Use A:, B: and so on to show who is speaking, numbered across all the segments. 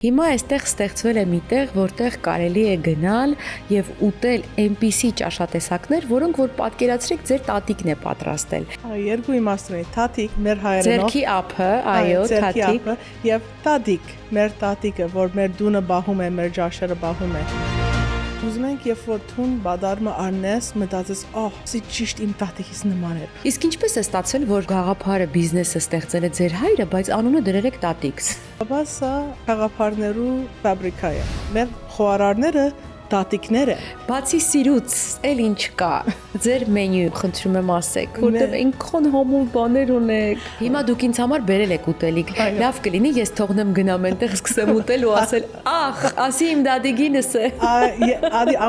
A: Հիմա այստեղ ստեղծվել է մի տեղ, որտեղ կարելի է գնալ եւ ուտել այնպիսի ճաշատեսակներ, որոնք որ պատկերացրեք ձեր տատիկն է պատրաստել։
B: Երկու իմաստ ունի, տատիկ մեր հայերենով,
A: ձերքի ափը, այո, տատիկ,
B: եւ տատիկ, մեր տատիկը, որ մեր դունը բահում է, մեր ջաշերը բահում է։ Ուզում ենք, երբ որ թուն բադարմը առնես, մտածես, սի ճիշտ իմ տատիկիս նման էր։
A: Իսկ ինչպես է ստացվել, որ գաղափարը բիզնեսը ստեղծել է ձեր հայրը, բայց անունը դրել եք տատիկս։
B: Բաբա սա գաղափարներու ֆաբրիկա է։ Մեր խոհարարները տատիկներ են։
A: Բացի սիրուց, էլ ինչ կա։ Ձեր մենյու, խնդրում եմ ասեք, որտեղ այնքան համով բաներ ունեք։ Հիմա դուք ինձ համար բերել եք ուտելիք։ Լավ կլինի, ես թողնեմ գնամ այնտեղ սկսեմ ուտել ու ասել, ասի իմ դադիգինս է։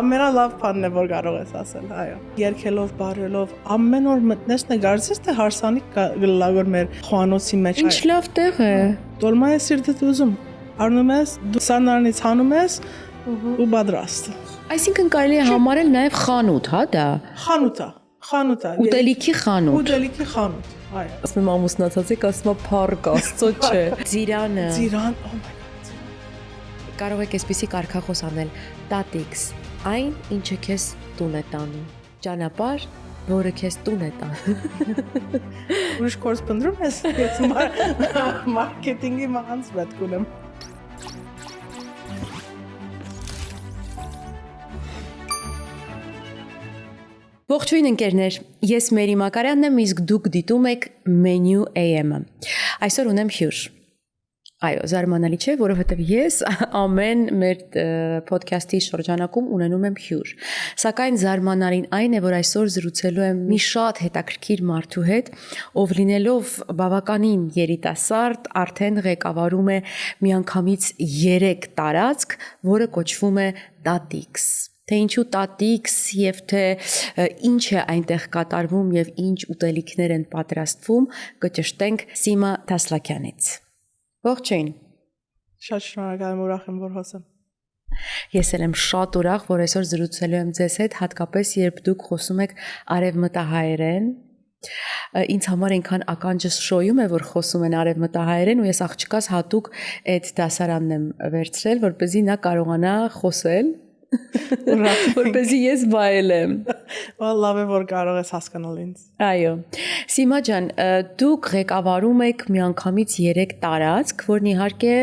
B: Ամենալավ բանն է, որ կարող ես ասել, այո։ Երկելով, բարելով, ամեն օր մտնես նկարծես, թե հարսանիք գլա որ մեր խոհանոցի մեջ։
A: Ինչ լավ տեղ է։
B: Տոլմա է սիրտդ ուզում։ Առնում ես, դու սանարնից հանում ես ու պատրաստ։
A: Այսինքն կարելի է համարել նաև խանութ, հա դա։
B: Խանութ է։
A: Ուտելիքի խանութ։
B: Ուտելիքի խանութ, այո։
A: Ասում եմ ամուսնացած եք, ասում եմ փառք Աստծո չէ։ Ձիրանը։
B: Ձիրան, oh my god։
A: Կարող եք այսպեսի կարգախոս անել. տատիկս, այն ինչը քեզ տուն է տանում։ Ճանապարհ, որը քեզ տուն է տանում։
B: Ուրիշ կորս փնտրում ես, ես մարքեթինգի մանց պետք ունեմ։
A: Ողջույն ընկերներ, ես Մերի Մակարյանն եմ, իսկ դուք դիտում եք Menu AM-ը։ Այսօր ունեմ հյուր։ Այո, զարմանալի չէ, որովհետև ես ամեն մեր ոդքասթի շրջանակում ունենում եմ հյուր։ Սակայն զարմանալին այն է, որ այսօր զրուցելու եմ մի շատ հետաքրքիր մարդու հետ, ով լինելով բավականին երիտասարդ, արդեն ղեկավարում է միանգամից 3 տարածք, որը կոչվում է Տատիկս։ Թե ինչու տատիկս եւ թե ինչ է այնտեղ կատարվում եւ ինչ ուտելիքներ են պատրաստվում, կճշտենք Սիմա Թասլաքյանից։ Ողջույն։
B: Շատ շնորհակալ եմ, ուրախ եմ, որ հոսեմ։
A: Ես էլ եմ շատ ուրախ, որ այսօր զրուցելու եմ ձեզ հետ, հատկապես երբ դուք խոսում եք արևմտահայերեն։ Ինձ համար այնքան ականջս շոյում է, որ խոսում են արևմտահայերեն ու ես աղջկաս հատուկ այդ դասարանն եմ վերցրել, որպեսզի նա կարողանա խոսել։ Որպեսզի ես վայելեմ։
B: Լավ է, որ կարող ես հասկանալ ինձ։
A: Այո։ Սիմա ջան, դուք ղեկավարում եք միանգամից 3 տարածք, որն իհարկե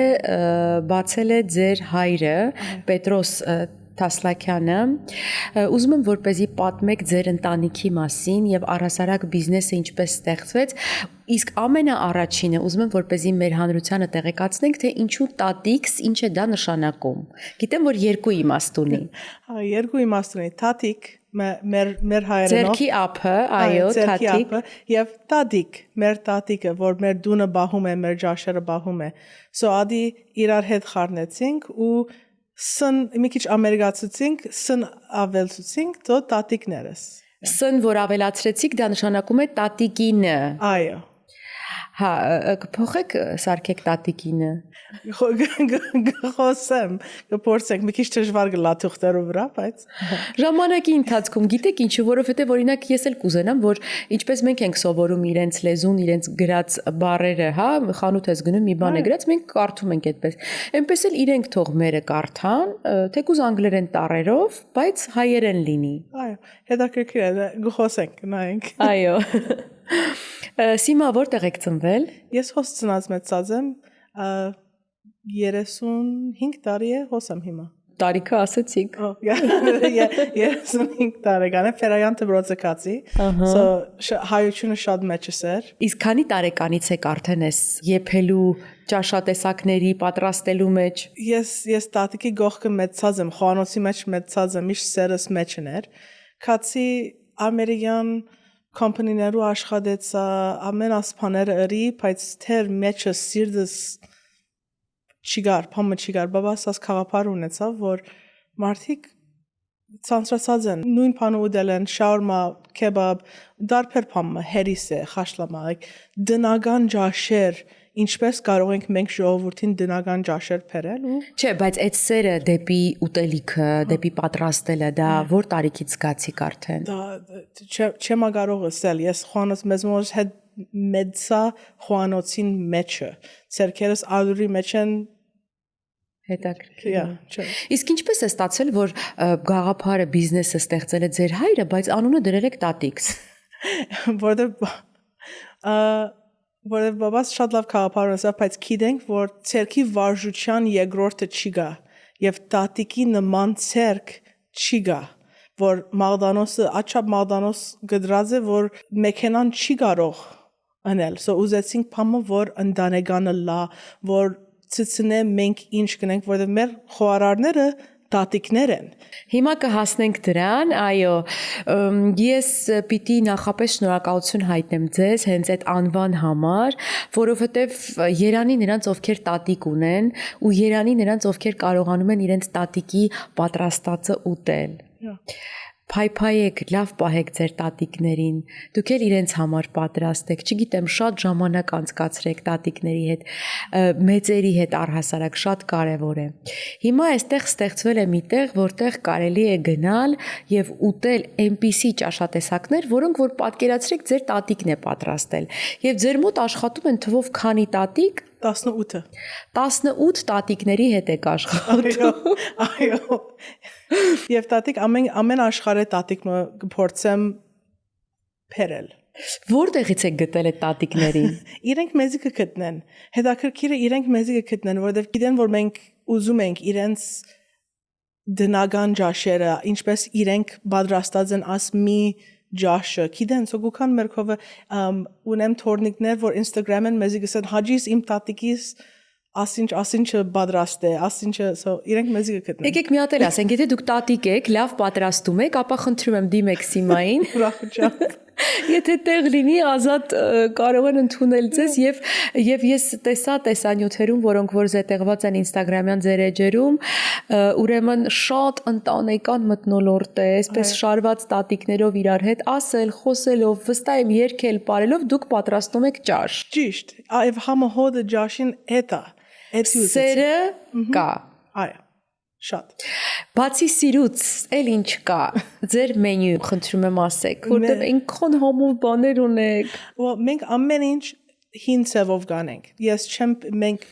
A: բացել է ձեր հայրը, Պետրոս Թասլաքյանը։ Ուզում եմ որպեսզի պատմեք ձեր ընտանիքի մասին եւ առհասարակ բիզնեսը ինչպես ստեղծվեց, իսկ ամենաառաջինը ուզում եմ որպեսզի մեր հանրությանը տեղեկացնենք, թե ինչու տատիկս, ինչ է դա նշանակում։ Գիտեմ, որ երկու իմաստ ունի։
B: Երկու իմաստ ունի, տատիկ մեր հայերենով։
A: Ձերքի ափը, այո, տատիկ,
B: եւ տատիկ, մեր տատիկը, որ մեր դունը բահում է, մեր ջաշերը բահում է։ So ադի իրար հետ խառնեցինք ու սն մի քիչ ամերիկացուցինք, սն ավելցուցինք, դո տատիկներս։
A: Սն որ ավելացրեցիք, դա նշանակում է տատիկինը։
B: Այո։
A: Հա, կփոխեք սարքեք տատիկինը։
B: Խոսեմ, կփորձենք, մի քիչ դժվար գլա թուղթերով վրա, բայց
A: ժամանակի ընթացքում գիտեք ինչու, որովհետև օրինակ ես էլ կուզենամ, որ ինչպես մենք ենք սովորում իրենց լեզուն, իրենց գրած բառերը, հա, խանութ ես գնում, մի բան է գրած, մենք կարդում ենք այդպես։ Էնպես էլ իրենք թող մերը կարդան, թեկուզ անգլերեն տառերով, բայց հայերեն լինի։
B: Այո, հետաքրքիր է, գխոսենք, նայենք։
A: Այո։ Սիմա, որտեղ եք ծնվել։
B: Ես հոս ծնած մեծած եմ, 35 տարի է հոսեմ հիմա։
A: Տարիքը ասեցիք։
B: 35 տարեկան է, Ֆերայան դպրոցի, so հայությունը շատ մեջս էր։
A: Իսկ քանի տարեկանից եք արդեն ես եփելու ճաշատեսակների պատրաստելու մեջ։
B: Ես տատիկի գողքը մեծած եմ, խոհանոցի մեջ մեծած եմ, իշ սերս մեջն էր։ Քացի ամերիկյան կոմպանիներու աշխատեցա, ամեն ասփաները ըրի, բայց թեր մեջը սիրտս չգար, փամը չգար, բաբասս խաղապար ունեցավ, որ մարդիկ ցանցրացած են, նույն բանը ուտել են, շաուրմա, քեբաբ, դարբեր փամը, հերիսը, խաշլամա, դնական ջաշեր, ինչպես կարող ենք մենք ժողովրդին դնական ջաշեր բերել ու
A: Չէ, բայց այդ սերը դեպի ուտելիքը, դեպի պատրաստելը, դա որ տարիքից զգացիք արդեն։
B: Դա չեմ կարող ասել, ես խոհանոց մեզ հետ մեծա խոհանոցին մեջը, ցերքերս ալուրի մեջ են
A: Հետաքրքիր։
B: Yeah, չէ։
A: Իսկ ինչպես է ստացել, որ գաղափարը բիզնեսը ստեղծել է ձեր հայրը, բայց անունը դրել եք տատիկս։
B: Որտեղ բաբաս շատ լավ գաղափար ունեցավ, բայց գիտենք, որ ցերքի վարժության երկրորդը չի գա եւ տատիկի նման ցերք չի գա, որ Մաղդանոսը աչափ Մաղդանոս գդրած է, որ մեքենան չի կարող անել։ So ուզեցինք փամը, որ ընտանեկանը լա, որ ցցնե մենք ինչ կնենք, որովհետեւ մեր խոհարարները տատիկներ են։
A: Հիմա կհասնենք դրան, այո, ես պիտի նախապես շնորհակալություն հայտնեմ ձեզ հենց այդ անվան համար, որովհետև երանի նրանց ովքեր տատիկ ունեն ու երանի նրանց ովքեր կարողանում են իրենց տատիկի պատրաստածը ուտել։ Փայփայեք, լավ պահեք ձեր տատիկներին, դուք էլ իրենց համար պատրաստեք, չգիտեմ, շատ ժամանակ անցկացրեք տատիկների հետ, մեծերի հետ առհասարակ շատ կարևոր է։ Հիմա այստեղ ստեղծվել է մի տեղ, որտեղ կարելի է գնալ եւ ուտել այնպիսի ճաշատեսակներ, որոնք որ պատկերացրեք ձեր տատիկն է պատրաստել։ Եւ ձեր մոտ աշխատում են թվով քանի տատիկ
B: 18
A: 18 տատիկների հետ եք աշխատում։
B: Այո։ Եվ տատիկ ամեն աշխարհի տատիկը կփորձեմ փերել։
A: Որտեղից եք գտել այդ տատիկներին։
B: Իրենք մեզի կգտնեն։ Հետաքրքիրը իրենք մեզի կգտնեն, որովհետև գիտեն, որ մենք ուզում ենք իրենց դնական ջաշերը, ինչպես իրենք պատրաստած են ասմի ջաշը։ Գիտեն, սոգուքան մերքովը ունեմ թորնիկներ, որ Instagram-ին մեզի գսեն հաջիս իմ տատիկիս ասինչը պատրաստ է, ասինչը, իրենք մեզի կգտնեն։
A: Եկեք մի հատ էլ ասենք, եթե դուք տատիկ եք, լավ պատրաստում եք, ապա խնդրում եմ դիմեք Սիմային։
B: Ուրախությամբ։
A: Եթե տեղ լինի, ազատ կարող են ընդունել ձեզ եւ ես տեսա տեսանյութերում, որոնք որ զետեղված են Instagram-յան ձեր էջերում, ուրեմն շատ ընտանեկան մթնոլորտ է, այսպես շարված տատիկներով իրար հետ ասել, խոսելով, վստահ եմ երկել, ապարելով դուք պատրաստում եք ճաշ։
B: Ճիշտ։ Այո, համը հոդը ջաշին էտա։
A: Սերը կա։
B: Այո։ Շատ։
A: Բացի սիրուց, էլ ինչ կա։ Ձեր մենյու, խնդրում եմ ասեք, որտեղ այնքան համով բաներ ունեք։
B: Մենք ամեն ինչ հին ցևով կանենք։ Ես չեմ մենք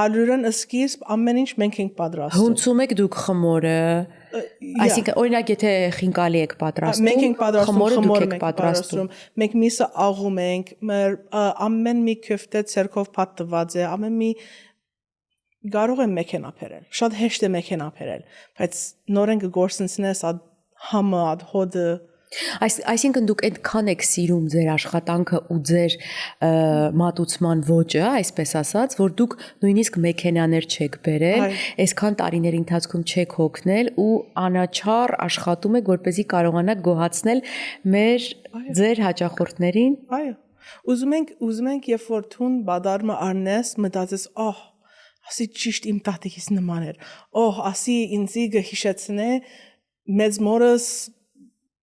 B: ալյուրն սկիզբ ամեն ինչ մենք ենք պատրաստում։
A: Հունցում եք դուք խմորը։ Այսինքն օրինակ եթե խինկալի եք պատրաստում,
B: մենք ենք պատրաստում,
A: խմորը դուք
B: ենք
A: եք պատրաստում։
B: Մենք միսը աղում ենք, մեր ամեն մի քյֆտե ցերկով պատված է, ամեն մի կարող եմ մեքենա փերել։ Շատ հեշտ է մեքենա փերել, բայց նորեն կգործընցնես ад համը, ад հոդը։
A: Այսինքն դուք այդքան եք սիրում ձեր աշխատանքը ու ձեր մատուցման ոճը, այսպես ասած, որ դուք նույնիսկ մեքենաներ չեք բերել, այսքան տարիների ընթացքում չեք հոգնել ու անաչառ աշխատում եք, որպեսզի կարողանաք գոհացնել ձեր հաճախորդներին։
B: Այո։ Ուզում ենք, երբ որ թուն բադարմը առնես, մտածես, ասի ճիշտ իմ տատիկիս նման էր։ Ասի ինձի գհիշեցնե մեծ մորս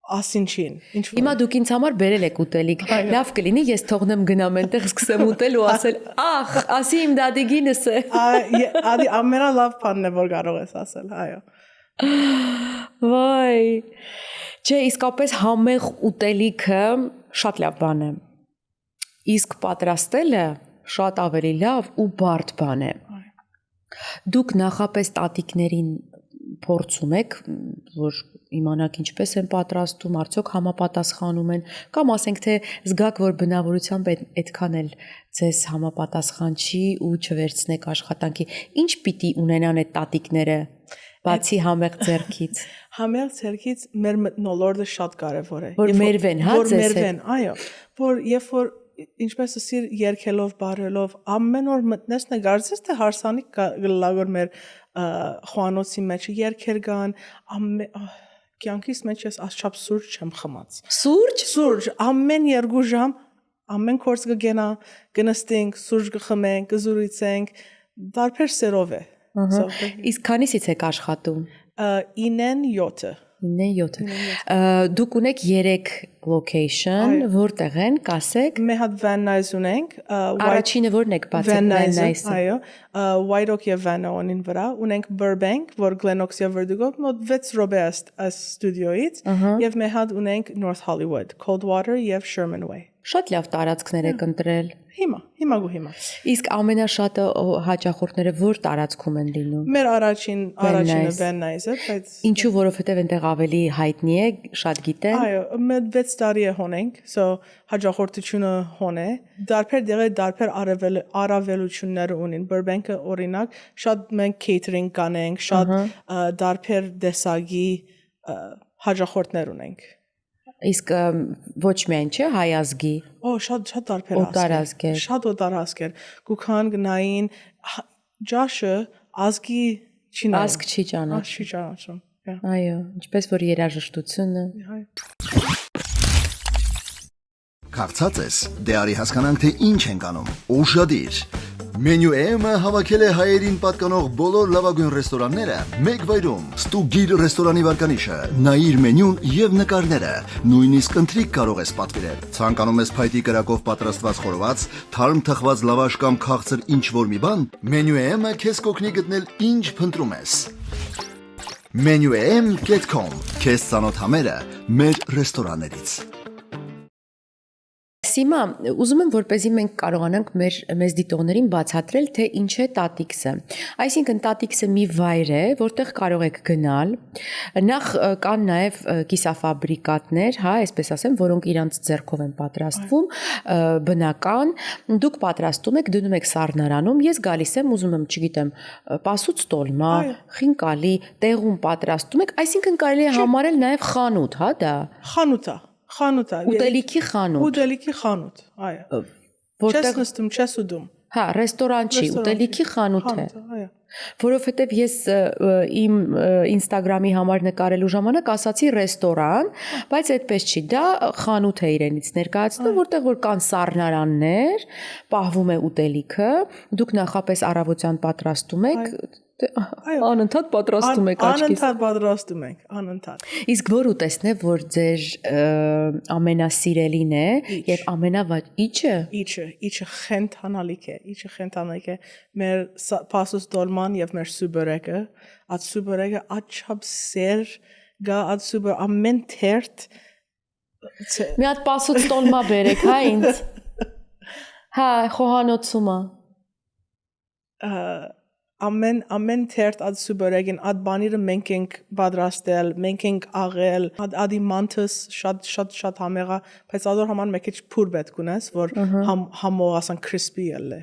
B: ասինչին։
A: Հիմա դուք ինձ համար բերել եք ուտելիք։ Լավ կլինի ես թողնեմ գնամ այնտեղ սկսեմ ուտել ու ասել, ասի իմ դադիգինս է։
B: Ադի ամենալավ բանն է, որ կարող ես ասել, այո։
A: Վայ։ Չէ, իսկապես համեղ ուտելիքը շատ լավ բան է։ Իսկ պատրաստելը շատ ավելի լավ ու բարդ բան է։ Դուք նախապես տատիկներին փորձում եք, որ իմանաք ինչպես են պատրաստում, արդյոք համապատասխանում են, կամ ասենք թե զգաք, որ բնավորությամբ այդքան էլ ձեզ համապատասխան չի ու չվերցնեք աշխատանքի։ Ինչ պիտի ունենան այդ տատիկները, բացի համեղ ձեռքից։
B: Համեղ ձեռքից մեր մթնոլորտը շատ կարևոր է։
A: Որ մերվեն, հա,
B: որ մերվեն, այո, որ երբ որ ինչպես ասիր երկելով, բարելով, ամեն օր մտնես նկարծես թե հարսանիք գլագոր մեր խոանոցի մեջ երկեր կան, կյանքիս մեջ ես ասչափ սուրճ չեմ խմած։
A: Սուրճ։
B: Ամեն 2 ժամ, ամեն կորս կգենա, կնստենք, սուրճ կխմենք, կզուրիցենք, դարբեր սերով է։
A: Իսկ քանիսից եք աշխատում։
B: 9-ն 7-ը։
A: 9-7։ Դուք ունեք 3 location, որտեղ են, կասեք։
B: Մենք հատ Van Nuys ունենք,
A: Առաջինը որն եք բացել
B: Van Nuys, այո, White Oak եւ Van Nuys-ին վրա, ունենք Burbank, որ Glen Oaks եւ Vertigo, մոտ 6 րոպե ստուդիոից, եւ մենք հատ ունենք North Hollywood, Coldwater եւ Sherman Way։
A: Շատ լավ տարածքներ եք ընտրել։
B: Հիմա գուհիմա։
A: Իսկ ամենաշատը հաճախորդները որ տարածքում են լինում։
B: Մեր առաջինը Վեննայզը, բայց
A: Ինչու, որովհետև այնտեղ ավելի հայտնի է, շատ գիտեն։
B: այո, մեր 6 տարի է հոնենք, so հաճախորդությունը հոն է։ Դարբեր դեղեր դարբեր առավելություններ ունին։ Burbank-ը օրինակ շատ մենք catering կանենք, շատ դարբեր դեսագի հաճախորդներ ունենք։
A: Իսկ ոչ միայն չէ հայ ազգի։
B: Շատ դարբեր
A: օտարազգեր։
B: Շատ օտարազգեր։ Գուքան գնային ջաշը ազգի չի նայում։
A: Ազգ չի ճանաչում։
B: Չի ճանաչում։
A: Այո, ինչպես որ երաժշտությունը։
C: Քաղցած ես, դե արի հասկանանք թե ինչ ենք անում։ Ուշադիր։ Մենյու M-ը հավաքել է հայերին պատկանող բոլոր լավագույն ռեստորանները մեկ վայրում։ Ստուգիր ռեստորանի վարկանիշը, նայիր մենյուն եւ նկարները, նույնիսկ ընթրիք կարող ես պատվիրել։ Ցանկանում ես փայտի կրակով պատրաստված խորոված, թարմ թխված լավաշ կամ քաղցր ինչ-որ մի բան, Մենյու M-ը քեզ կօգնի գտնել ինչ փնտրում ես։ menuem.com Քեզ ծանոթ համերը մեր ռեստորաններից։
A: Սիմա, ուզում եմ որպեսզի մենք կարողանանք մեզ դիտողներին բացատրել, թե ինչ է տատիքսը։ Այսինքն տատիքսը մի վայր է, որտեղ կարող եք գնալ։ Նախ կան նաև կիսաֆաբրիկատներ, հա, այսպես ասեմ, որոնք իրանց ձեռքով են պատրաստվում, բնական։ Դուք պատրաստում եք, դնում եք սառնարանում, ես գալիս եմ, ուզում եմ, չգիտեմ, պասուց տոլմա, խինկալի, տեղում պատրաստում եք, այսինքն կարելի է համարել նաև խանութ, հա, դա։
B: Խանութ է։
A: Ուտելիքի խանութ։
B: Ուտելիքի խանութ, այո։ Չես նստում, չես ուտում։
A: Հա, ռեստորան չի, ուտելիքի խանութ է։
B: Այո։
A: Որովհետև ես իմ Instagram-ի համար նկարելու ժամանակ ասացի ռեստորան, բայց այդպես չի, դա խանութ է իրենից ներկայացնում, որտեղ որ կան սառնարաններ, պահվում է ուտելիքը, դուք նախապես առավոտյան պատրաստում եք, անընդհատ պատրաստում եք աչքից։
B: Անընդհատ պատրաստում ենք, անընդհատ։
A: Իսկ որ ուտեսն է, որ ձեր ամենասիրելին է եւ
B: Իջը խենթանալիք է։ Մեր պասուս դոլման եւ մեր սուբերեկը, այդ սուբերեկը աչափ սեր գա այդ սուբեր ամեն թերթ
A: մի հատ պասուց տոլմա բերեք, հա ինձ։ Հա, խոհանոցումա։
B: Ամեն թերթ այդ սուբերեկին այդ բաները մենք ենք պատրաստել, մենք ենք աղել, ադի մանթս շատ համեղա, բայց ադոր համար մեկ քիչ փուր պետք ունես, որ համող ասան crispy ելը։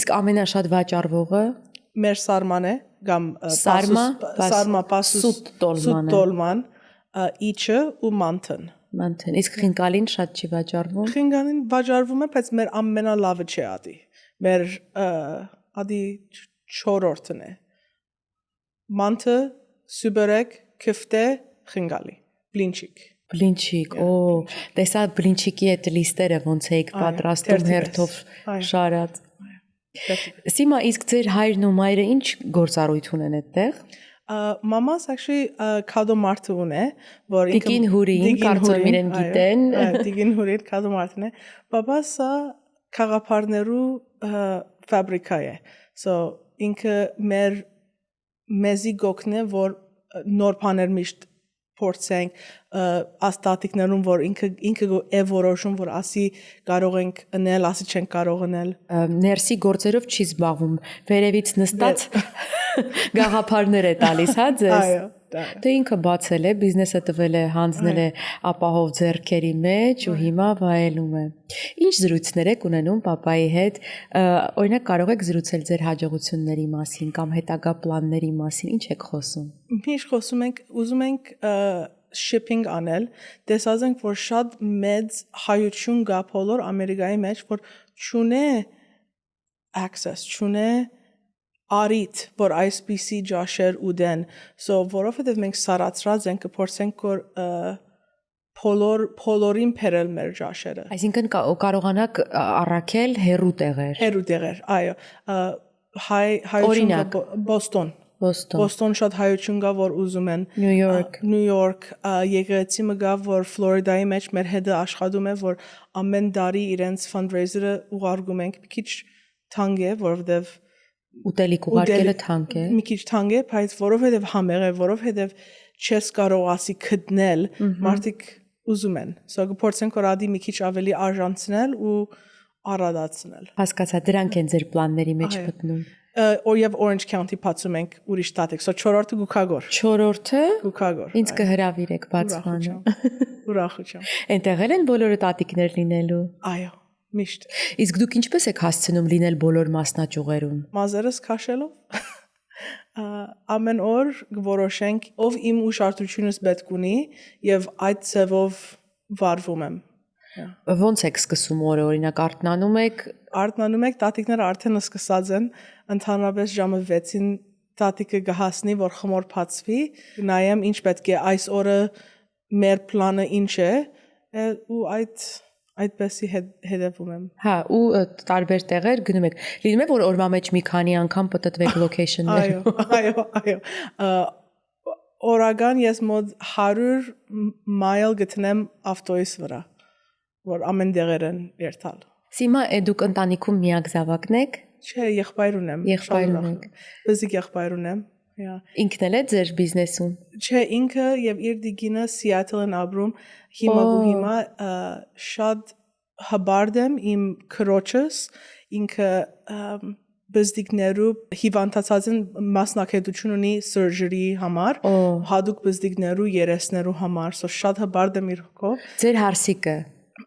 A: Իսկ ամենաշատ վաճառվողը
B: մեր սարման է, կամ սարմա պասուս սուտ տոլման, իջը ու մանթն։
A: Մանթն։ Իսկ խինկալին շատ չի վաճառվում։
B: Խինկալին վաճառվում է, բայց մեր ամենալավը չէ ադի։ Մեր ադի չորրորդն է։ Մանթը, սուբերեկ, քֆտե, խինգալի, բլինչիկ,
A: տեսա բլինչիկի այդ լիստերը ոնց էիք պատրաստում հերթով շարած։ Սիմա, իսկ ձեր հայրն ու մայրը ինչ գործառույթ ունեն այդտեղ։
B: Մամա's actually Kado Martı ունե, որ
A: Տիկին հուրին, կարծում իրեն գիտեն։
B: Տիկին հուրին Kado Martın է։ Բաբասը խաղապարներու ֆաբրիկա է։ So ինքը մեզի գոքն է, որ նոր բաներ միշտ փորձենք աստատիկներուն, որ ինքը է որոշում, որ ասի կարող ենք անել, ասի չենք կարող անել։
A: Ներսի գործերով չի զբաղվում, վերևից նստած գաղափարներ է տալիս, հա ձեզ։
B: Այո,
A: Դե ինքը բացել է, բիզնեսը տվել է, հանձնել է ապահով ձեռքերի մեջ ու հիմա վայելում է։ Ինչ զրույցներ եք ունենում պապայի հետ, օրինակ կարող եք զրուցել ձեր հաջողությունների մասին կամ հետագա պլանների մասին, ինչ եք խոսում։
B: Միշտ խոսում ենք, ուզում ենք shipping անել, տեսած ենք, որ շատ մեծ հայություն կա բոլոր Ամերիկայի մեջ, որ չունե access, չունե արիտ, որ այսպիսի ջաշեր ուդեն, որովհետև մենք սարացրած ենք, կփորձենք որ բոլորին փերել մեր ջաշերը։
A: Այսինքն կարողանաք առաքել հեռու տեղեր,
B: այո, հայություն կա Բոստոն շատ հայություն կա, որ ուզում են Նյու Յորք, եկեղեցի մը կա, որ Ֆլորիդայի մեջ մեր հետը աշխատում է, որ ամեն տարի իրենց fundraiser-ը ուղարկում ենք, մի քիչ թանկ է, որովհետև
A: ուտելիք ուղարկելը թանկ է։
B: Մի քիչ թանկ է, բայց որովհետև համեղ է, որովհետև չես կարող ասի գտնել, մարդիկ ուզում են։ So գործենք որ ադի մի քիչ ավելի արժանցնել ու արադացնել։
A: Հասկացա, դրանք են ձեր պլանների մեջ
B: Այո։
A: մտնում։
B: Օրիև Orange County փացում ենք ուրիշ տատիկ։ So 4-րդը Գուքագոր։
A: 4-րդը
B: Գուքագոր։
A: ինձ կհրավիրեք բացվանը։
B: Ուրախությամբ։
A: Այնտեղ են բոլորը տատիկներ լինելու։
B: Այո, միշտ։
A: Իսկ դուք ինչպես եք հասցնում լինել բոլոր մասնաճյուղերում։
B: Մազերս քաշելով ամեն օր որոշենք ով իմ ուշադրությունս պետք ունի եւ այդ ծավով վարվում եմ։
A: Ոնց եք սկսում օրը, օրինակ արթնանում եք,
B: տատիկները արդեն սկսած են, ընդհանրապես ժամը 6-ին տատիկը գահասնի, որ խմոր փածվի, նայեմ ինչ պետք է այս օրը մեր պլանը ինչ է, ու այդպեսի հետևում եմ։
A: հա, ու տարբեր տեղեր գնում եք։ Լինում է որ օրվա մեջ մի քանի անգամ պատտվեք location-ներ։
B: Այո։ Օրական ես մոտ 100 մայլ գտնեմ ավտոյիս վրա, որ ամեն դեղեր են երթալ։
A: Հիմա դուք ընտանիքում միակ զավակն եք։
B: Չէ, եղբայր ունեմ։
A: Եղբայր ունեք։
B: Բզիկ եղբայր ունեմ։
A: Ինքն էլ է ձեր բիզնեսում։
B: Չէ, ինքը եւ իր դիգինը Սիաթլն ապրում, հիմա շատ հբարդ եմ իմ քրոջս, ինքը բզդիկներու հիվանդացած են մասնակցություն ունի surgery համար, հadoop բզդիկներու երեսներու համար, so շատ հբարդ եմ իր հոգով։
A: Ձեր հարսիկը։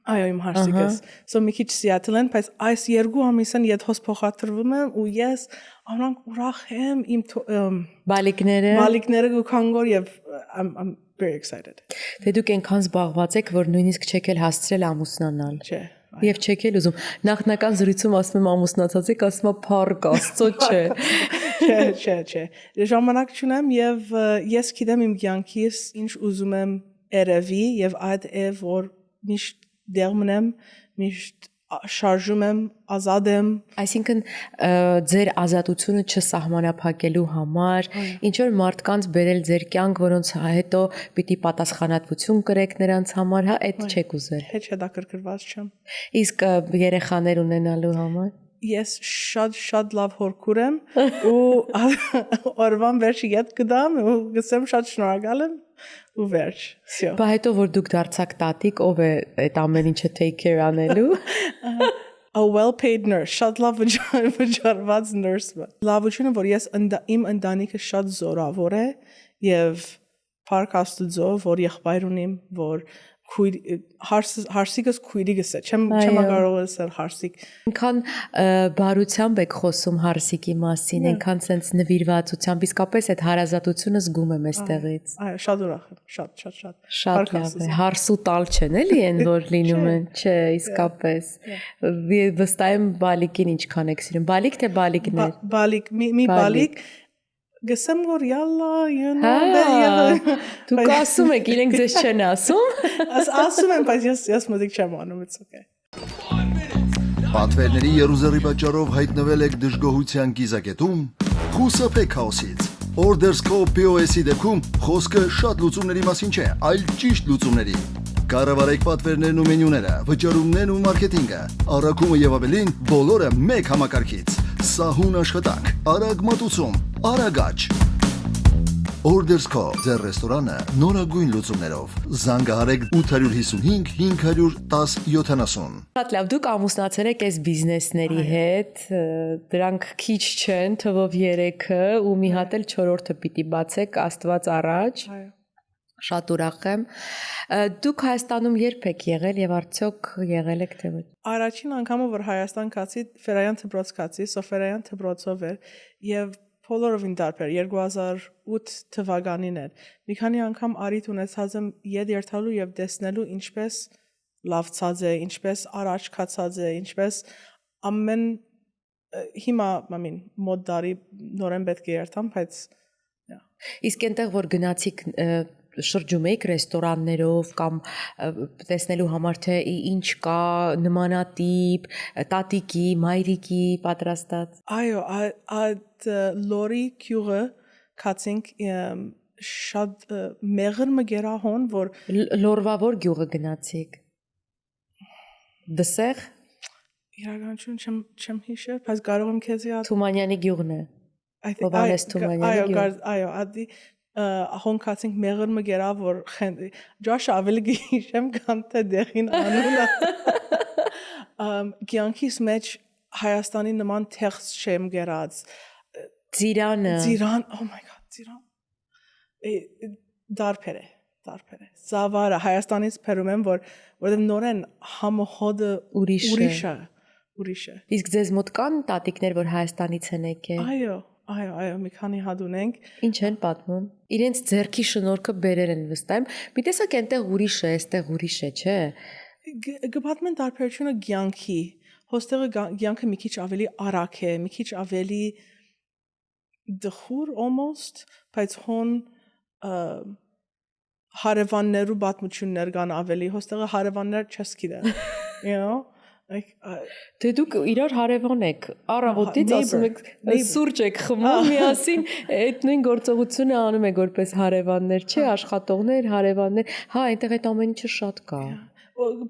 B: Այո, իմ հարսիկս։ So մի քիչ Սիաթլ են, բայց այս 2 ամիսն ետ հոս փոխադրվում եմ ու ես անոնք ուրախ եմ իմ
A: բալիկները
B: գուքանգոր եւ I'm very excited։
A: Դե դուք այնքան զբաղված եք, որ նույնիսկ չեք էլ հասցրել ամուսնանալ։
B: Չէ։
A: Եվ չեք էլ ուզում։ Նախնական զրույցում ասում եմ ամուսնացած եք, ասում եմ փառք Աստծո, չէ։
B: Չէ։ Ժամանակ չունեմ եւ ես գիտեմ իմ կյանքիս ինչ ուզում եմ երևի եւ այդ է որ միշտ դեղ մնեմ, միշտ շարժում եմ, ազատ եմ։
A: Այսինքն ձեր ազատությունը չսահմանափակելու համար, ինչ որ մարդկանց բերել ձեր կյանք, որոնց հետո պիտի պատասխանատվություն կրեք նրանց համար, հա, այդ չեք ուզել։
B: Հետ հետաքրքրված չեմ։
A: Իսկ երեխաներ ունենալու համար
B: ես շատ լավ հորքուր եմ ու օրվան վերջ ետ կդամ ու գսեմ շատ շնորհակալ եմ ու վերջ։
A: Բա հետո որ դուք դարձաք տատիկ, ով է այդ ամեն ինչը take care անելու։
B: A well-paid nurse, շատ լավ վճարված nurse։ Լավությունը որ ես իմ ընտանիքը շատ զորավոր է եւ Փառք Աստծո, որ եղբայր ունիմ, որ հարսիկս քույրիկս է, չեմ կարող ասել հարսիկ։
A: Ինքան բարությամբ եք խոսում հարսիկի մասին, ինքան sense նվիրվածությամբ, իսկապես այդ հարազատությունը զգում եմ այստեղից։
B: Այո, շատ ուրախ եմ, շատ։
A: Շատ լավ է, հարսու տալ չեն էլի են, որ լինում են, չէ, իսկապես։ Վստահ եմ բալիկին ինչքան եք սիրում, բալիկ թե բալիկներ։
B: Բալիկ, մի բալիկ գսեմ որ yalla, you know,
A: դուք ասում եք, իրենք ձեզ չեն ասում։
B: Ասում եմ, բայց ես մոդիկ չեմ անում, it's okay։
C: Պատվերների երուզերի պատճառով հայտնվել եք դժգոհության գիզակետում, խուսափեք քաոսից։ Ordersco POS-ի դեպքում խոսքը շատ լուծումների մասին չէ, այլ ճիշտ լուծումների։ Կառավարեք պատվերներն ու մենյուները, վճարումներն ու մարքեթինգը, առաքումը եւ ավելին բոլորը մեկ համակարգից։ Սահուն աշխատանք, արագ մատուցում, արագաճ։ Ordersco ձեր ռեստորանը նորագույն լուծումներով։ Զանգահարեք 855 510 70։
A: Շատ լավ, դուք ամուսնացել եք այս բիզնեսների հետ, դրանք քիչ չեն, թվով 3-ը ու մի հատ էլ 4-րդը պիտի բացեք, Աստված առաջ։
B: Այո։
A: Շատ ուրախ եմ։ Դուք Հայաստանում երբ եք եղել եւ արդյոք եղել եք թե ոչ։
B: Առաջին անգամը որ Հայաստան կացի, Ֆերայան դպրոց կացի, Սոֆերայան դպրոցով էր եւ բոլորովին դարբեր 2008 թվականին էր։ Մի քանի անգամ արիթ ունեցած եմ ետ երթալու եւ տեսնելու ինչպես լավցած է, ինչպես առաջ կացած է, ինչպես ամեն հիմա մոտ դարի նորեն պետք է երթամ, բայց
A: իսկ այնտեղ որ գնացիք շրջում եք ռեստորաններով կամ տեսնելու համար թե ինչ կա նմանատիպ տատիկի, մայրիկի պատրաստած։
B: Այո, այդ լորի քյուղը կացինք շատ մեղր մգերահոն, որ
A: լորվավոր գյուղը գնացիք։ Դսեղ։
B: Իրականություն չեմ հիշել, բայց կարող եմ քեզի
A: Թումանյանի գյուղն է։ Հովհաննես Թումանյանի գյուղ։
B: Այո, ադի հոնքացինք մեղրը գերավ որ ջաշ ավելի գիշեմ կան թե դեղին անունը կյանքիս մեջ Հայաստանի նման թեքս չեմ գերած
A: Ծիրան
B: oh my god ծիրան դարբեր է Զավարը Հայաստանից փերում եմ որովհետև նորեն համոհոդը ուրիշ է
A: Իսկ ձեզ մոտ կան տատիկներ որ Հայաստանից են եկել
B: Այո, մի քանի հատ ունենք։
A: Ինչ են պատմում։ Իրենց ձեռքի շնորհքը բերել են վստահեմ։ Մի տեսակ այնտեղ ուրիշ է, այստեղ ուրիշ է, չէ։
B: Գբատմեն տարբերությունը ցանկի։ Հոստեղը ցանկը մի քիչ ավելի արագ է, մի քիչ ավելի դխուր almost, բայց հոն հարևաններու պատմություններ կան ավելի, հոստեղը հարևաններ չես գիտեմ, you know?
A: Դե դուք իրար հարևան եք, առավոտից ասում եք սուրճ եք խմում միասին, այդ նույն գործողությունը անում եք որպես հարևաններ, չէ, աշխատողներ, հարևաններ, հա, այնտեղ այդ ամեն ինչը շատ կա։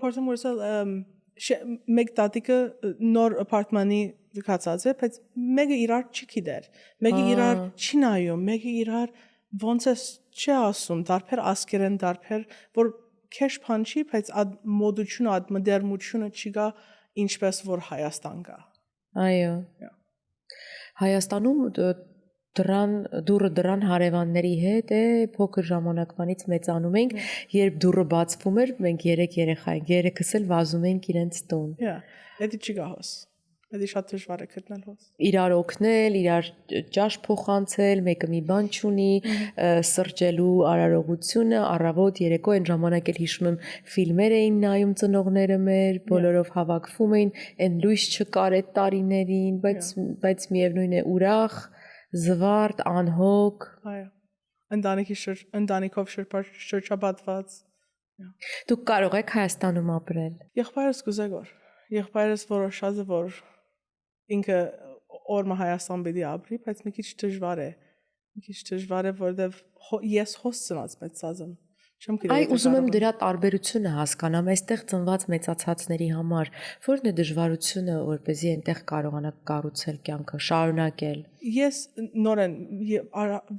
B: Փորձեմ որսալ մեկ տատիկը նոր ապարտմանի գացած է, բայց մեկը իրար չի գիտեր, մեկը իրար չի նայում, մեկը իրար ոնց է չի ասում, դարբեր ասկերեն դարբեր, որ քեշ փանչի, բայց մոդությունը, մոդեռնությունը չի գա ինչպես որ Հայաստան կա։
A: Այո։ Հայաստանում դուրը դրան հարևանների հետ է փոքր ժամանակվանից մեծանում ենք, երբ դուրը բացվում էր, մենք 3 երեխա ենք, երեքս էլ վազում ենք իրենց տուն։
B: Էդի չի գա հոս։ Էդի շատ դժվար է գտնել հոս։
A: Իրար օգնել, իրար ճաշ փոխանցել, մեկը մի բան չունի, սրճելու արարողությունը, առավոտ երեկո այն ժամանակ էլ հիշում եմ ֆիլմեր էին նայում ծնողները մեր, բոլորով հավաքվում էին, այն լույս չկար այդ տարիներին, բայց միևնույն է ուրախ, զվարթ, անհոգ։
B: Այո։ Ընտանիքով շրջապատված։
A: Դուք կարող եք Հայաստանում ապրել։
B: Եղբայրս գուզեգոր։ Եղբայրս որոշած է որ ինքը օրը Հայաստան պիտի ապրի, բայց մի քիչ դժվար է։ Մի քիչ դժվար է, որովհետև ես հոսցնած մեծած եմ։ Չեմ գիտեմ։
A: Այ ուզում եմ դրա տարբերությունը հասկանամ, այստեղ ծնված մեծացածների համար, ո՞րն է դժվարությունը, որպեսզի այնտեղ կարողանաք կառուցել կյանքը, շարունակել։
B: Ես նորեն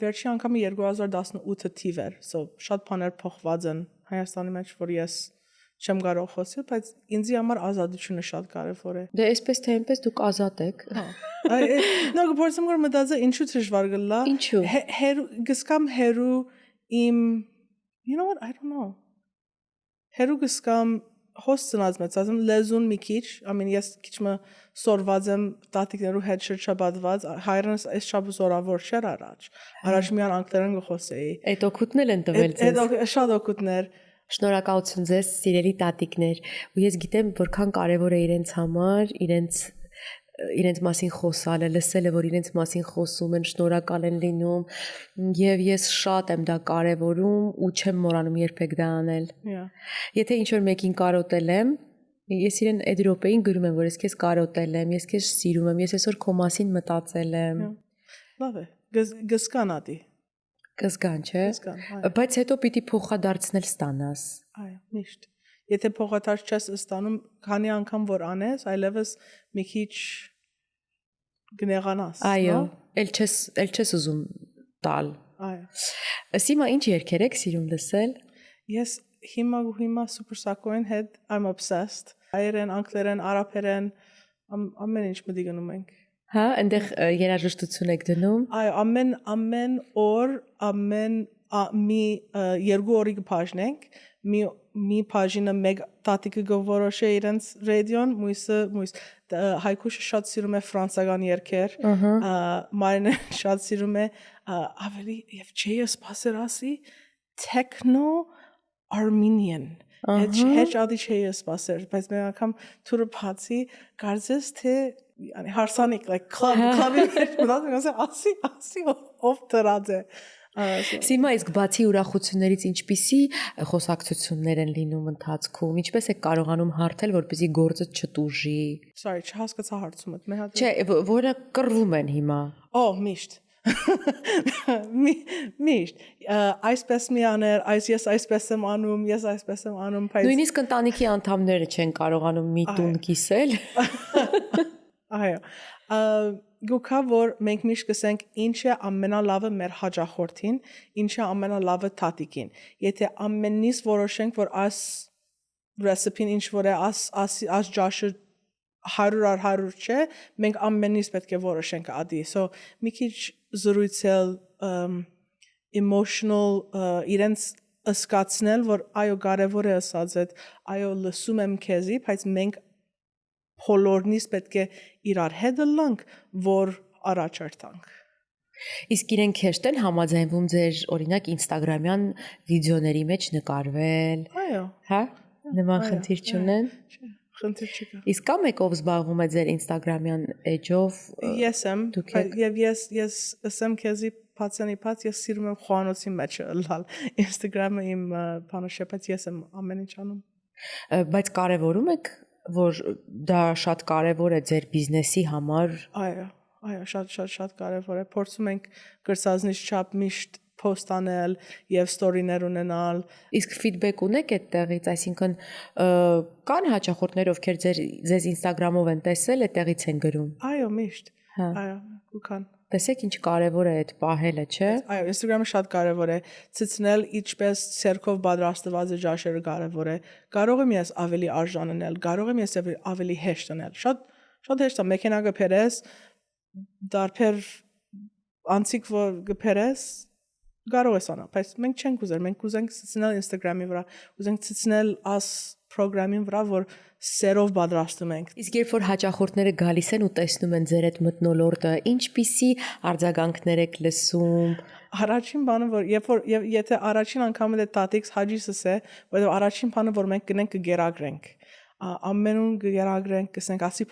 B: վերջի անգամը 2018 թիվ էր, շատ բաներ փոխված են Հայաստանի մեջ, որ ես չեմ կարող խոսել, բայց ինձ համար ազատությունը շատ կարևոր է։
A: Դե այսպես թե այնպես դուք ազատ եք։
B: Նո գործում որ մտածել ինչու դժվար գլա։
A: Ինչու։
B: Գսկամ հերու իմ You know what? I don't know. Հերու գսկամ հոստնած մեծածում լեզուն մի քիչ, ես քիչ մը սորված եմ տատիկներու հետ շրջապատված, հայրենս այս չափ զորավոր չէր առաջ։ Առաջ միան անգլերեն գխոսեի։
A: Այդ օգուտն էլ են տվել ձեզ։
B: Շատ օգուտներ։
A: Շնորհակալություն ձեզ, սիրելի տատիկներ, ու ես գիտեմ որքան կարևոր է իրենց համար, իրենց մասին խոսալը, լսելը, որ իրենց մասին խոսում են, շնորհակալ են լինում, եւ ես շատ եմ դա կարևորում ու չեմ մոռանում երբեք դա անել։ Եթե ինչ-որ մեկին կարոտել եմ, ես իրեն այդ րոպեին գրում եմ, որ ես քեզ կարոտել եմ, ես քեզ սիրում եմ, ես այսօր քո մասին մտածել եմ։
B: Լավ է, գսկանատի։
A: Կզգան, չէ։ Բայց հետո պիտի փոխադարձնել ստանաս։
B: Այո, միշտ։ Եթե փոխադարձ չես ստանում, քանի անգամ որ անես, այլևս մի քիչ գնեղանաս։
A: Այո, էլ չես ուզում տալ։
B: Այո։
A: Սիմա ինչ երգեր եք սիրում լսել։
B: Ես հիմա Super Sacco-ին հետ I'm obsessed։ Հայերեն, անգլերեն, արաբերեն ամեն ինչ մտի գնում ենք։
A: Հա, այնտեղ երաժշտություն եք դնում։
B: Այո, ամեն օր, մի 2 օրի կփաժնենք, մի բաժինը մեկ տատիկը գորոշե իրենց ռադիոն, մույսը Հայկուշը շատ սիրում է ֆրանսական երգեր, Մարինը շատ սիրում է ավելի եւ չէ սպասեր ասի techno Armenian։ Հետ ադի չէ սպասեր, բայց մի անգամ թուրը բացի կարծես թե հարսանիք like club-ի մեջ մտածում ասի ով դրած է։
A: Սիմա իսկ բացի ուրախություններից ինչպիսի խոսակցություններ են լինում ընթացքում, ինչպես եք կարողանում հարթել, որպեսզի գործը չտուժի։
B: Sorry, չհասկացա հարցումդ։
A: Չէ, որը կռվում են հիմա։
B: Միշտ։ Միշտ։ Այսպես մի աներ, ես այսպես եմ անում, բայց
A: նույնիսկ ընտանիքի անդամները չեն կարողանում մի տուն կիսել։
B: Այո։ Գուքա որ մենք միշտ կսենք ինչ է ամենալավը մեր հաջախորդին, ինչ է ամենալավը տատիկին։ Եթե ամենից որոշենք, որ այս recipe-ն ինչ որ է, այս ջաշը 100 չէ, մենք ամենից պետք է որոշենք ադի։ So մի քիչ զրույցել emotional իրենց ըսկացնել, որ այո կարևոր է ասած այդ, այո լսում եմ քեզի, բայց մենք բոլորնից պետք է իրար հետ լանք, որ առաջարտանք։
A: Իսկ իրենք հեշտ են համաձայնվում ձեր օրինակ Instagram-յան վիդեոների մեջ նկարվել։
B: Այո։
A: Հա։ Նման խնդիր չունեն։
B: Խնդիր չկա։
A: Իսկ կա մեկով զբաղվում է ձեր Instagram-յան էջով։
B: Ես եմ, եւ ես ասեմ քեզի բացանիփած ես սիրում եմ խոհանոցի մեջ լալ Instagram-ը իմ բանոշը, բայց ես եմ ամեն ինչ անում։
A: Բայց կարևորում եք, որ դա շատ կարևոր է ձեր բիզնեսի համար։
B: Այո, շատ կարևոր է։ Փորձում ենք գրսազնից չափ միշտ post անել եւ story-ներ ունենալ։
A: Իսկ feedback ունեք այդտեղից, այսինքն կան հաճախորդներ, ովքեր ձեզ Instagram-ով են տեսել, այդտեղից են գրում։
B: Այո, միշտ։
A: Հա։
B: Այո, կան։
A: Տեսեք ինչ կարևոր է այդ պահելը, չէ։
B: Այո, Instagram-ը շատ կարևոր է։ Ցցնել ինչպես ցերկով պատրաստված ջաշերը կարևոր է։ Կարող եմ ես ավելի արժանանել, կարող եմ ես ավելի հեշտ անել։ Շատ հեշտ է մեքենա գփերես, դարբեր անցիկ որ գփերես, կարող ես անալ, բայց մենք չենք ուզեր, մենք ուզենք ցցնել Instagram-ի վրա, ուզենք ցցնել աս պրոգրամին վրա, որ սերով պատրաստում ենք։
A: Իսկ երբ որ հաճախորդները գալիս են ու տեսնում են ձեր այդ մթնոլորտը, ինչպիսի արձագանքներ եք լսում։
B: Առաջին բանը որ եթե առաջին անգամ է տատիկս հաջիսս է, բայց առաջին բանը որ մենք գնենք կգերագրենք։ Ամենուն կգերագրենք, կսենք ասի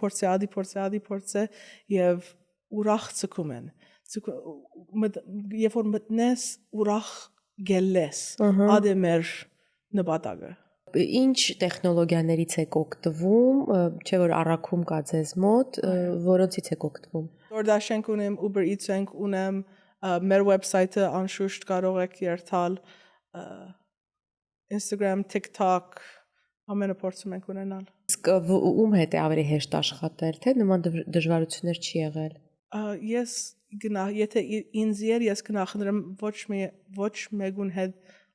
B: փորձե եւ ուրախ ցկում են։ Երբ որ մտնես ուրախ գելես, ադեմեր նպատակը։
A: Ինչ տեխնոլոգիաներից եք օգտվում, չէ որ առաքում կա ձեզ մոտ, որոնցից եք օգտվում։
B: DoorDash-ենք ունեմ, Uber Eats-ենք ունեմ, մեր website-ը անշուշտ կարող եք երթալ, Instagram, TikTok, ամենը փորձում ենք ունենալ։
A: Իսկ ում հետ է ավելի հեշտ աշխատել, թե նման դժվարություններ չի եղել։
B: Ես եթե ինձ ես կնախընտրեմ ոչ մեկուն հետ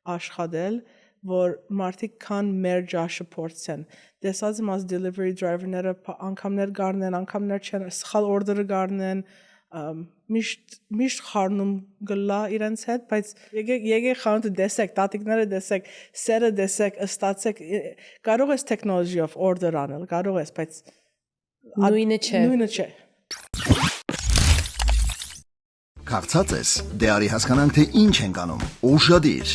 B: աշխատել, որ մարդիկ կան մեր ջաշը փորձեն։ Տեսած եմ as delivery driver-ները անգամներ գարնեն, անգամներ չեն, սխալ order-ը գարնեն, միշտ խառնում գլա իրենց հետ, բայց եկեք խանութը տեսեք, տատիկները տեսեք, սերը տեսեք, ըստացեք, կարող ես technology-ով order անել, կարող ես, բայց նույնը չէ։
C: Քաղցած ես, դե արի հասկանանք թե ինչ ենք անում։ Ուշադիր։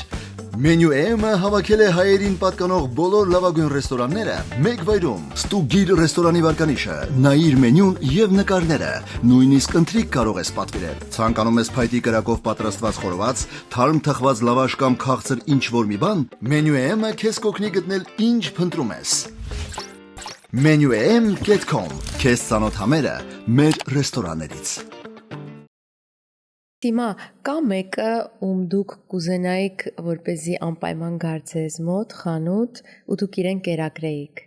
C: Menu AM-ը հավաքել է հայերին պատկանող բոլոր լավագույն ռեստորանները մեկ վայրում։ Ստուգիր ռեստորանի վարկանիշը, նայիր մենյուն եւ նկարները, նույնիսկ ընթրիք կարող ես պատվիրել։ Ցանկանում ես փայտի կրակով պատրաստված խորոված, թարմ թխված լավաշ կամ քաղցր ինչ-որ մի բան, Menu AM-ը քեզ կօգնի գտնել ինչ փնտրում ես։ menuam.com Քեզ ծանոթ համերը մեր ռեստորաններից։
A: Դիմա, կա մեկը, ում դուք կուզենայիք, որպեսզի անպայման գար ձեզ մոտ խանութ ու դուք իրեն կերակրեիք։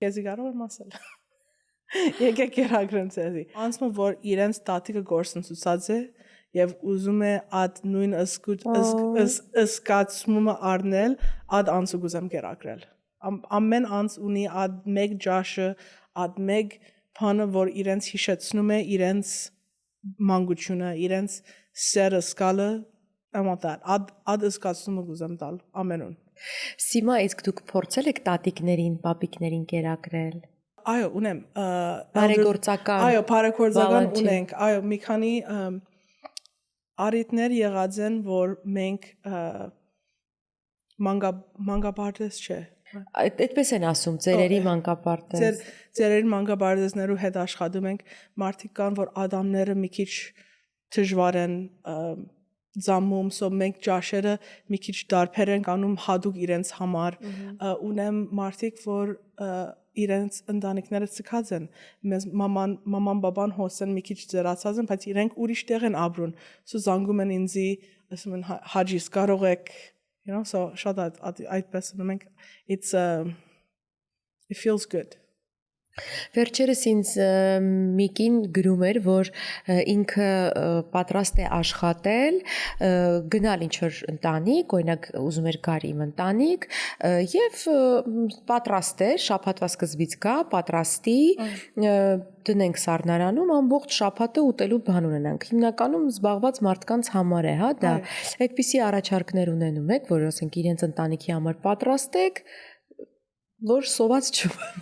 B: Քեզի կարող եմ ասել։ Եկեք կերակրեմ ձեզի։ Անցնում որ իրենց տատիկը գործընծուցած է եւ ուզում է այդ նույն ըսկացումը առնել, այդ անցը գուզեմ կերակրել։ Ամեն անց ունի այդ մեկ ջաշը, այդ մեկ բանը, որ իրենց հիշեցնում է իրենց մանկությունը, իրենց սերը սկալը, այդ զգացումը գուզեմ տալ ամենուն։
A: Սիմա, իսկ դուք փորձել եք տատիկներին, պապիկներին կերակրել։
B: Այո, ունեմ։
A: Բարեգործական։
B: Այո, բարեգործական ունենք։ Այո, մի քանի արիտներ եղած են, որ մենք մանկապարտեզ չէ։
A: Այդպես են ասում, ծերերի մանկապարտեզ։
B: Ծերերի մանկապարտեզներու հետ աշխատում ենք, մարդիկ կան, որ ադամները մի քիչ դժվար են զամում, so մենք ջաշերը մի քիչ դարբեր ենք անում հadoop իրենց համար։ Ունեմ մարդիկ, որ իրենց ընտանիքները ցկած են, մեզ մաման բաբան հոսեն մի քիչ ծերացած են, բայց իրենք ուրիշ տեղ են ապրում, so զանգում են ինձի, ասում են հաջիս կարող եք, you know, so շատ այդպես ունենք, It feels good.
A: Վերջերս ինձ Միկին գրում էր, որ ինքը պատրաստ է աշխատել, գնալ ինչ-որ ընտանիք, օրինակ ուզում էր գար իմ ընտանիք, եւ պատրաստ է շաբաթվա սկզբից գա, պատրաստի, դնենք սառնարանում, ամբողջ շաբաթը ուտելու բան ունենանք։ Հիմնականում զբաղված մարդկանց համար է, հա, դա։ Այդպիսի առաջարկներ ունենում եք, որ ասենք իրենց ընտանիքի համար պատրաստեք, որ սոված չվան։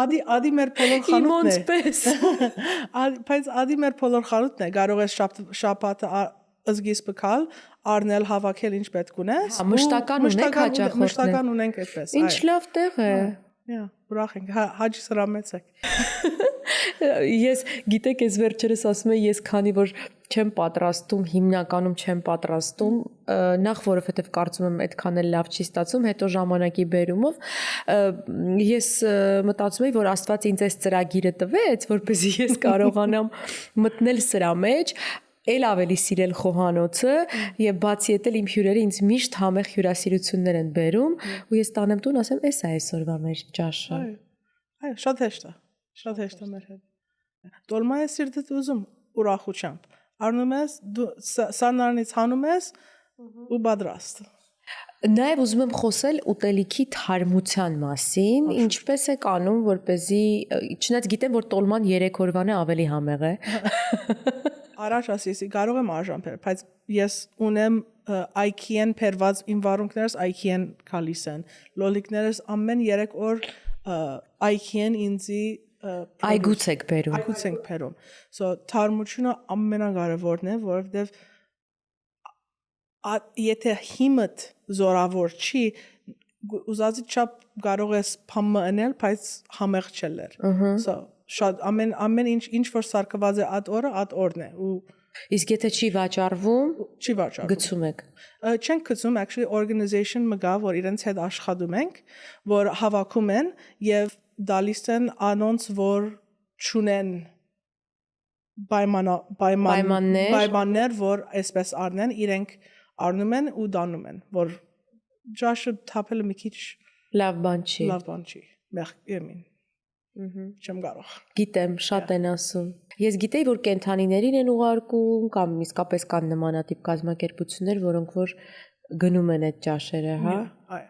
B: Ադի մեր բոլոր խանութն է։
A: Իմոնց
B: Բայց ադի մեր բոլոր խանութն է, կարող ես շաբաթը զգիստը կալ, առնել հավաքել ինչ պետք ունես։
A: Մշտական ունենք հաճախորդներ։
B: Մշտական ունենք այդպես։
A: Ինչ լավ տեղ է։
B: Ուրախ ենք, հաջի սրամեցեք։
A: Ես գիտեք, ես վերջերս ասում եմ, ես քանի որ չեմ պատրաստում, հիմնականում չեմ պատրաստում, նախ որովհետև կարծում եմ այդքան էլ լավ չի ստացում, հետո ժամանակի բերումով ես մտածում եմ, որ Աստված ինձ այս ծրագիրը տվեց, որպեսզի ես կարողանամ մտնել սրա մեջ, էլ ավելի սիրել խոհանոցը եւ բացի այդ էլ իմ հյուրերը ինձ միշտ համեղ հյուրասիրություններ են բերում ու ես տանեմ տուն ասեմ, էս է այսօրվա մեր ճաշը։
B: Այո, շատ հեշտ է մեր հետ։ Տոլմա է սիրտդ ուզում ուրախությամբ։ Առնում ես, սառնարանից հանում ես ու պատրաստ։
A: Նաև ուզում եմ խոսել ուտելիքի թարմության մասին, ինչպես է անում, որպեսզի չնայած գիտեմ, որ տոլման 3 օրվան է ավելի համեղ է։
B: Առաջ ասեցի, կարող եմ արժանվել, բայց ես ունեմ IKEA-ն փերված իմ վարունքներս IKEA-ն քալիս են։ Լոլիկներս ամեն 3 օր IKEA-ն ինձի
A: Այգուց եք բերում։
B: Այգուց ենք բերում։ So թարմությունը ամենակարևորն է, որովհետև եթե հիմդ զորավոր չի, ուզածի չափ կարող ես փամը անել, բայց համեղ չելեր։ So շատ ամեն ինչ որ սարկված է այդ օրն է ու
A: իսկ եթե չի վաճառվում, գցում եք։
B: Չենք գցում, actually organization մգա, որ իրենց հետ աշխատում ենք, որ հավաքում են եւ դալիս են անոնց, որ չունեն պայմաններ, որ այսպես առնեն, իրենք առնում են ու դանում են, որ ջաշը թափելը մի քիչ
A: լավ բան չի։
B: Մեղքեմին։ Չեմ կարող։
A: Գիտեմ, շատ են ասում։ Ես գիտեի, որ կենթանիներին են ուղարկում կամ իսկապես կան նմանատիպ կազմակերպություններ, որոնք որ գնում են այդ ճաշերը, հա։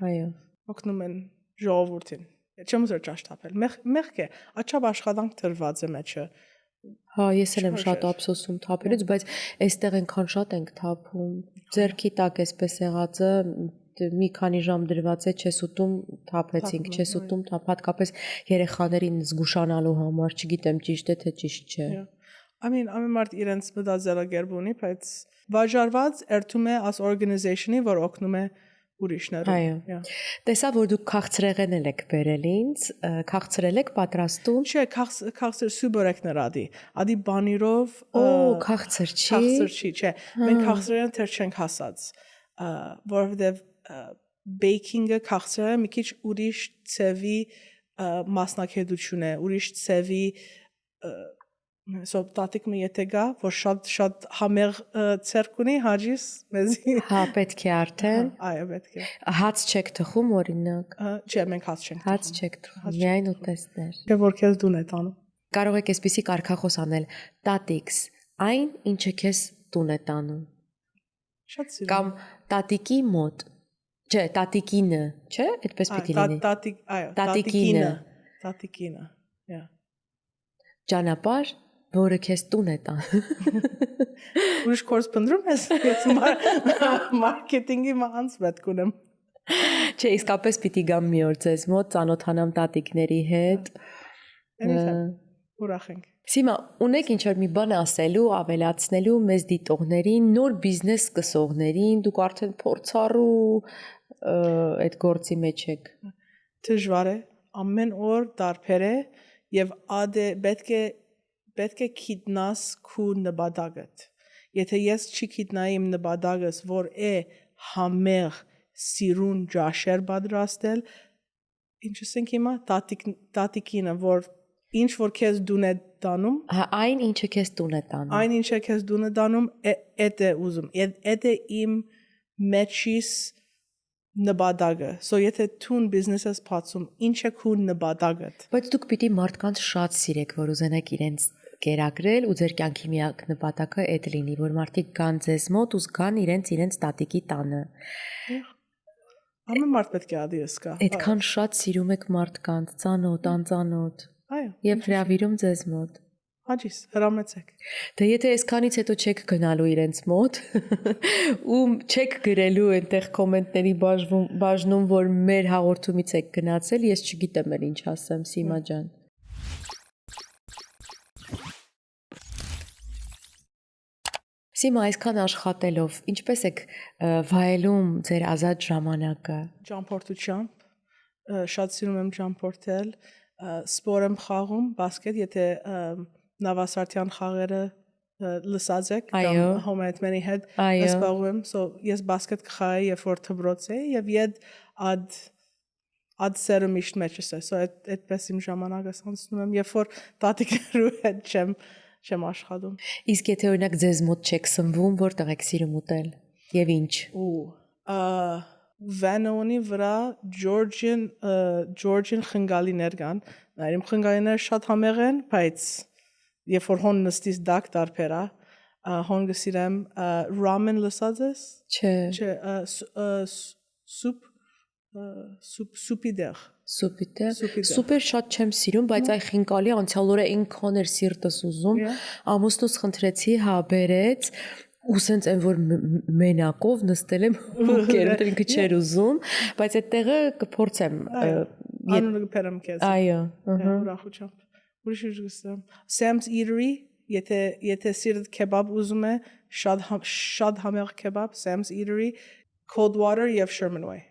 A: Այո։
B: Օգնում են ժողովրդին։ Չեմ ուզում ճաշ թափել։ Մեղք է, աչափ աշխատանք դրված է մեջը։
A: Հա, ես էլ եմ շատ ափսոսում թափելուց, բայց այստեղ այնքան շատ ենք թափում։ Ձերքի տակ էսպես եղածը մի քանի ժամ դրված է, չես ուտում, թափեցինք, չես ուտում, հատկապես երեխաներին զգուշանալու համար, չգիտեմ ճիշտ է թե ճիշտ չէ։
B: Ամեն մարդ իրենց մտածելակերպ ունի, բայց վաճառված երթում է as organization-ի, որ օգնում է ուրիշներին։
A: Այո։ Տեսա, որ դուք քաղցրեղեն եք բերել ինձ, քաղցրել եք պատրաստում։
B: Չէ, քաղցր սուբորեկներ ադի բանիրով։
A: Օ, քաղցր չի։
B: Քաղցր չի, չէ։ Մենք քաղցրերն թեր չենք հասած, որովհետև baking-ը քաղցրերը մի քիչ ուրիշ ցևի մասնակցություն է, ուրիշ ցևի տատիկը եթե գա, որ շատ համեղ ցերկ ունի, հաջիս մեզի։
A: Հա, պետք է արդեն։
B: Այո, պետք է։
A: Հաց չեք թխում օրինակ։
B: Չէ, մենք հաց չենք թխում։
A: Հաց չեք թխում, միայն ուտեստներ։
B: Չէ, որ քեզ դուն է տանում։
A: Կարող եք այսպեսի կարգախոս անել. Տատիկս, այն ինչը քեզ տուն է տանում։
B: Շատ սիրում։
A: Կամ տատիկի մոտ։ Չէ, տատիկինը, չէ՞, այդպես պիտի լինի։
B: Տատիկ, այո, տատիկինը։
A: Ճանապարհ, որը քեզ տուն է տան։
B: Ուրիշ կորս փնտրում ես, ես մարքեթինգի մանց պետք ունեմ։
A: Չէ, իսկապես պիտի գամ մի օր ձեզ մոտ, ծանոթանամ տատիկների հետ։
B: Ուրախ ենք։
A: Սիմա, ունեք ինչ-որ մի բան ասելու, ավելացնելու մեզ դիտողներին, նոր բիզնես սկսողներին, դուք արդեն փորձառու այդ գործի մեջ եք։
B: Դժվար է, ամեն օր տարբեր է եւ պետք է գիտնաս քու նպատակդ։ Եթե ես չգիտնայի իմ նպատակս, որ է համեղ սիրուն ջաշեր պատրաստել, ինչպես ենք հիմա տատիկինը, որ ինչ որ քեզ դուն է տանում,
A: այն ինչը քեզ տուն է տանում։
B: Այն ինչը քեզ դուն է տանում, էդ է ուզում։ Էդ է իմ մեջիս նպատակը։ So եթե թուն բիզնեսս փածում, ինչ է քու նպատակդ։
A: Բայց դուք պիտի մարդկանց շատ սիրեք, որ ուզենաք իրենց կերակրել ու ձեր կյանքի միակ նպատակը այդ լինի, որ մարդիկ գան ձեզ մոտ ու զգան իրենց տատիկի տանը։
B: Ամեն մարդ պետք է ադիես կա։
A: Այդքան շատ սիրում եք մարդկանց, ծանոթ, անծանոթ,
B: Այո։
A: եւ հրավիրում ձեզ մոտ։
B: Հաջիս, հրամեցեք։
A: Դե եթե այսքանից հետո չեք գնալու իրենց մոտ ու չեք գրելու այնտեղ կոմենտների բաժնում, որ մեր հաղորդումից եք գնացել, ես չգիտեմ էլ ինչ ասեմ, Սիմա ջան։ Սիմա, այսքան աշխատելով, ինչպես եք վայելում ձեր ազատ ժամանակը։
B: Ճամփորդությամբ, շատ սիրում եմ ճամփորդել, սպորտ եմ խաղում, բասկետ, եթե Նավասարտյան խաղերը լսած եք կամ հոմայթմենի հետ զբաղվում եմ, so ես բասկետ կխաղայի, երբ որ թբրոց էի եւ իդ ад սերը միշտ մեջս է, so այդպես իմ ժամանակս անցնում եմ, երբ որ տատիկներու հետ չեմ աշխատում։
A: Իսկ եթե օրինակ ձեզ մոտ չեք սնվում, որտեղ եք սիրում ուտել եւ ինչ։
B: Վանոնի վրա Georgian խնգալիներ կան, իմ խնգալիները շատ համեղ են, բայց երբ որ հոն նստիս դակ դարբերա, հոն գսիրեմ ramen լսած ես։ Չէ, սուպի դեղ։
A: Սուպեր շատ չեմ սիրում, բայց այ խինկալի անցյալ օրը ինքն էր սիրտս ուզում, ամուսնուս խնդրեցի, հա բերեց, ու սենց այն որ մենակով նստել եմ ու կերել ինքը չէր ուզում, բայց այդտեղը կփորձեմ։
B: Անունը կփերեմ քեզ։
A: Այո,
B: ուրախությամբ։ Ուրիշ գսեմ։ Sam's Eatery, եթե սիրտ քեբաբ ուզում է, շատ համեղ քեբաբ, Sam's Eatery, Coldwater եւ Sherman Way։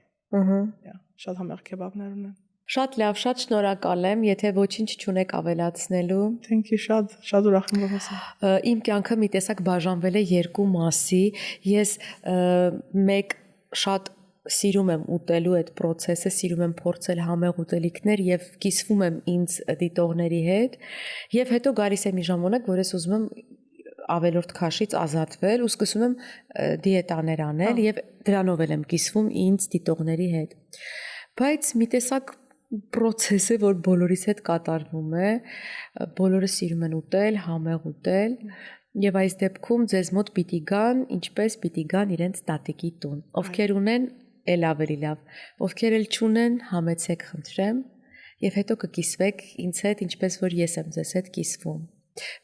B: Շատ համեղ քեբաբներ ունեն։
A: Շատ լավ, շատ շնորհակալ եմ, եթե ոչինչ չունեք ավելացնելու։
B: Thank you, շատ ուրախ եմ ասեմ։
A: Իմ կյանքը մի տեսակ բաժանվել է երկու մասի։ Ես մեկ շատ սիրում եմ ուտելու այդ process-ը, սիրում եմ փորձել համեղ ուտելիքներ եւ կիսվում եմ ինձ դիտողների հետ, եւ հետո գալիս է մի ժամանակ, որ ես ուզում եմ ավելորդ քաշից ազատվել ու սկսում եմ դիետաներ անել եւ դրանով եմ կիսվում ինձ դիտողների հետ։ Բայց մի տեսակ process է, որ բոլորիս հետ կատարվում է, բոլորը սիրում են ուտել, համեղ ուտել, եւ այս դեպքում ձեզ մոտ պիտի գան, ինչպես պիտի գան իրենց տատիկի տուն, ովքեր ունեն էլ ավելի լավ, ովքեր էլ չունեն, համեցեք խնդրեմ, եւ հետո կկիսվեք ինձ հետ, ինչպես որ ես եմ ձեզ հետ կիսվում։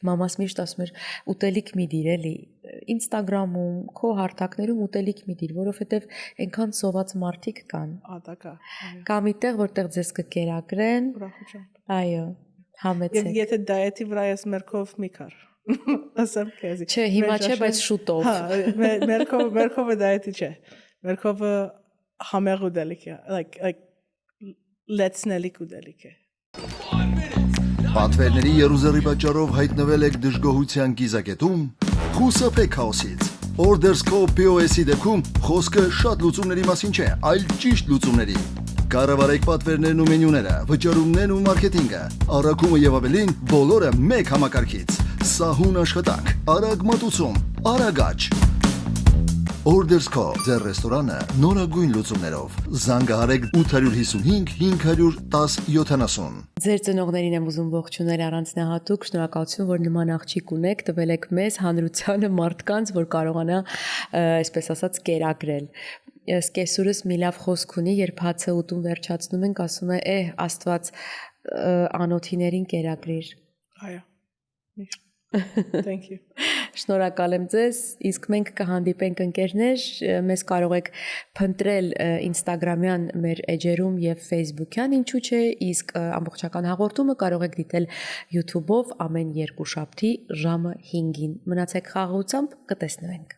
A: Մամաս միշտ ասում էր ուտելիք մի դիր էլի Instagram-ում, քո հարթակներում ուտելիք մի դիր, որովհետեւ այնքան սոված մարդիկ կան։
B: Ադակա։
A: Կամ իտեղ որտեղ ձեզ կկերակրեն։
B: Ուրախությամբ։
A: Այո, համեցեք։
B: Եթե դայետի վրա ես մերքով մի կար։ Ասեմ քեզ։
A: Չէ, հիմա չէ, բայց շուտով։
B: Հա, մերքովը դայետի չէ։ Մերքովը համեղ ուտելիք է, like լեցնելիք ուտելիք է։
C: Պատվերների երուզերի պատճառով հայտնվել եք դժգոհության գիզակետում, խուսափեք քաոսից։ Ordersco POS-ի դեպքում խոսքը շատ լուծումների մասին չէ, այլ ճիշտ լուծումների։ Կառավարեք պատվերներն ու մենյուները, վճարումներն ու մարքեթինգը, առաքումը եւ ավելին, բոլորը մեկ համակարգից։ Սահուն աշխատանք, արագ մատուցում, արագաճ։ Ordersco ձեր ռեստորանը նորագույն լուծումներով։ Զանգահարեք 855 510 70։
A: Ձեր ծնողներին եմ ուզում ողջունել առանձնահատուկ, շնորհակալություն, որ նման աղջիկ ունեք, տվել եք մեզ հանրությանը մարդկանց, որ կարողանա, այսպես ասած, կերակրել։ Ես կեսուրս մի լավ խոսք ունի, երբ հացը ուտում վերջացնում ենք, ասում է, Աստված անոթիներին կերակրիր։
B: Այո։ Thank you.
A: Շնորհակալ եմ ձեզ, իսկ մենք կհանդիպենք ընկերներ, մեզ կարող եք փնտրել Instagram-յան մեր էջերում եւ Facebook-յան, ինչու՞ չէ, իսկ ամբողջական հաղորդումը կարող եք դիտել YouTube-ով ամեն երկուշաբթի ժամը 5-ին։ Մնացեք խաղաղությամբ, կտեսնվենք։